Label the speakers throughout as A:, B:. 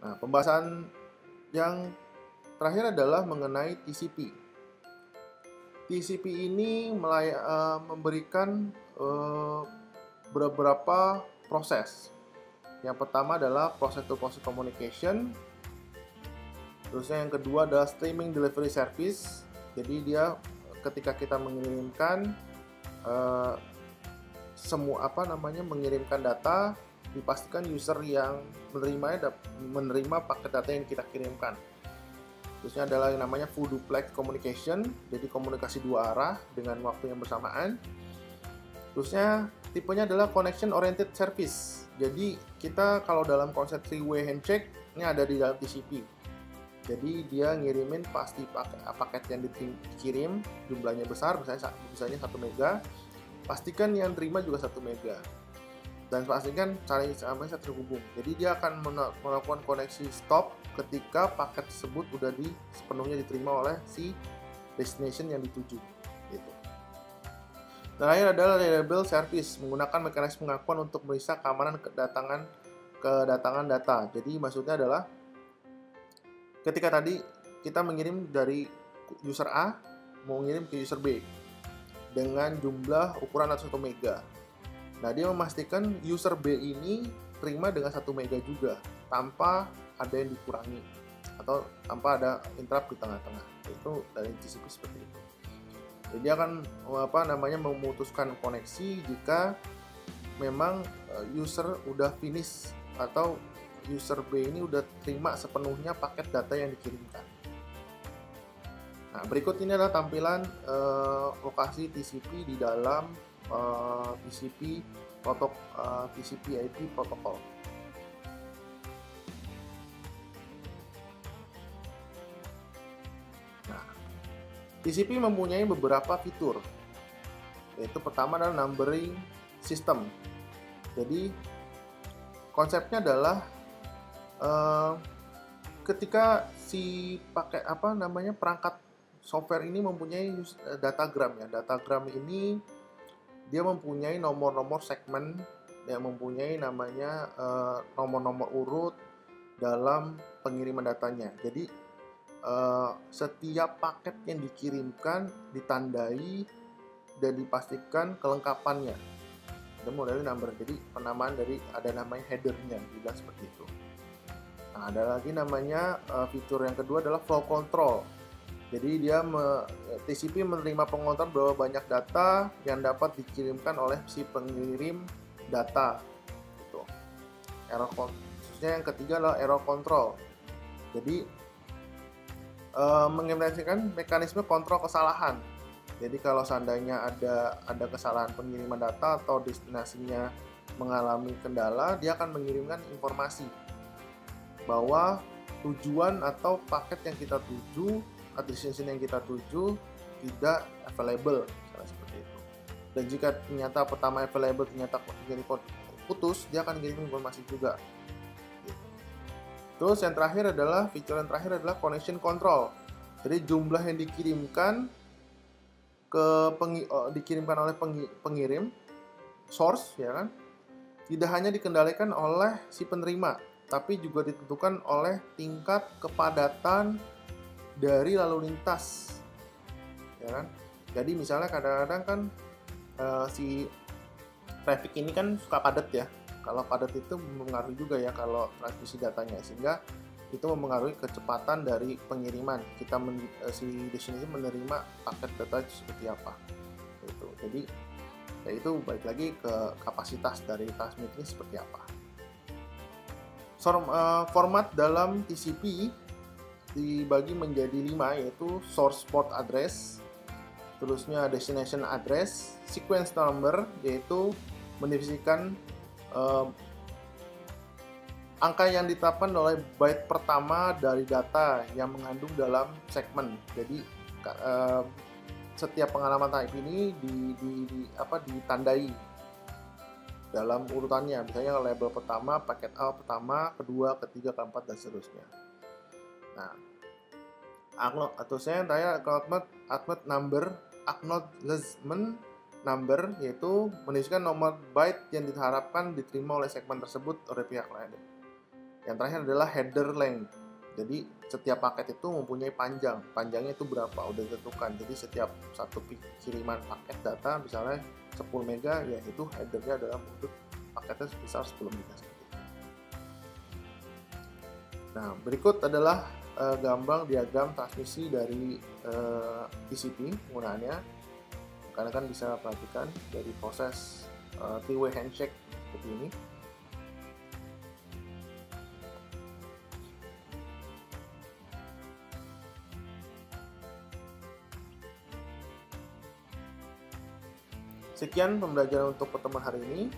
A: Nah, pembahasan yang terakhir adalah mengenai TCP. TCP ini memberikan beberapa proses. Yang pertama adalah process-to-process communication. Terusnya yang kedua adalah streaming delivery service. Jadi dia ketika kita mengirimkan mengirimkan data, dipastikan user yang menerima paket data yang kita kirimkan. Terusnya adalah yang namanya full duplex communication, jadi komunikasi dua arah dengan waktu yang bersamaan. Terusnya tipenya adalah connection oriented service. Jadi kita kalau dalam konsep three-way handshake ini ada di dalam TCP. Jadi dia ngirimin pasti paket yang dikirim jumlahnya besar, misalnya 1 mega. Pastikan yang terima juga 1 mega. Dan pastikan saling terhubung. Jadi dia akan melakukan koneksi stop ketika paket tersebut udah sepenuhnya diterima oleh si destination yang dituju. Gitu. Terakhir adalah reliable service, menggunakan mekanisme pengakuan untuk meriksa keamanan kedatangan data. Jadi maksudnya adalah ketika tadi kita mengirim dari user A mau ngirim ke user B dengan jumlah ukuran 1 mega. Nah, dia memastikan user B ini terima dengan 1 mega juga tanpa ada yang dikurangi atau tanpa ada interrupt di tengah-tengah. Itu dari TCP seperti itu. Jadi dia akan memutuskan koneksi jika memang user udah finish atau user B ini udah terima sepenuhnya paket data yang dikirimkan. Nah, berikut ini adalah tampilan lokasi TCP di dalam TCP IP protokol. Nah, TCP mempunyai beberapa fitur. Yaitu pertama adalah numbering system. Jadi konsepnya adalah ketika si perangkat software ini mempunyai datagram ya. Datagram ini dia mempunyai nomor-nomor segmen yang mempunyai namanya nomor-nomor urut dalam pengiriman datanya. Jadi setiap paket yang dikirimkan ditandai dan dipastikan kelengkapannya. Ada mulai dari number, jadi penamaan dari ada namanya headernya, juga seperti itu. Nah, ada lagi namanya fitur yang kedua adalah flow control. Jadi dia TCP menerima pengontrol berapa banyak data yang dapat dikirimkan oleh si pengirim data. Gitu. Khususnya yang ketiga adalah error control. Jadi mengimplementasikan mekanisme kontrol kesalahan. Jadi kalau seandainya ada kesalahan pengiriman data atau destinasinya mengalami kendala, dia akan mengirimkan informasi bahwa tujuan atau paket yang kita tuju, destination yang kita tuju tidak available, misalnya seperti itu. Dan jika ternyata pertama available ternyata putus, dia akan kirim informasi juga. Terus yang terakhir adalah fitur yang terakhir adalah connection control. Jadi jumlah yang dikirimkan dikirimkan oleh pengirim source, ya kan, tidak hanya dikendalikan oleh si penerima, tapi juga ditentukan oleh tingkat kepadatan dari lalu lintas, ya kan. Jadi misalnya kadang-kadang kan si traffic ini kan suka padat ya. Kalau padat itu mempengaruhi juga ya kalau transmisi datanya, sehingga itu mempengaruhi kecepatan dari pengiriman. Si destination menerima paket data seperti apa. Itu. Jadi ya itu balik lagi ke kapasitas dari transmit ini seperti apa. Format dalam TCP dibagi menjadi 5, yaitu source port address, terusnya destination address, sequence number, yaitu mendefinisikan angka yang ditetapkan oleh byte pertama dari data yang mengandung dalam segmen. Jadi setiap pengalaman type ini ditandai dalam urutannya. Misalnya label pertama, paket A pertama, kedua, ketiga, keempat, dan seterusnya. Nah, acknowledgement number, yaitu menunjukkan nomor byte yang diharapkan diterima oleh segmen tersebut oleh pihak lain. Yang terakhir adalah header length. Jadi setiap paket itu mempunyai panjangnya itu berapa, udah ditentukan. Jadi setiap satu kiriman paket data misalnya 10 mega, ya itu headernya adalah bentuk paketnya sebesar 10 mega. Nah, berikut adalah gambar diagram transmisi dari TCP penggunaannya. Kalian kan bisa perhatikan dari proses three-way handshake seperti ini. Sekian pembelajaran untuk pertemuan hari ini.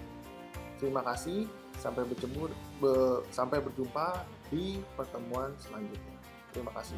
A: Terima kasih. Sampai berjumpa di pertemuan selanjutnya. Terima kasih.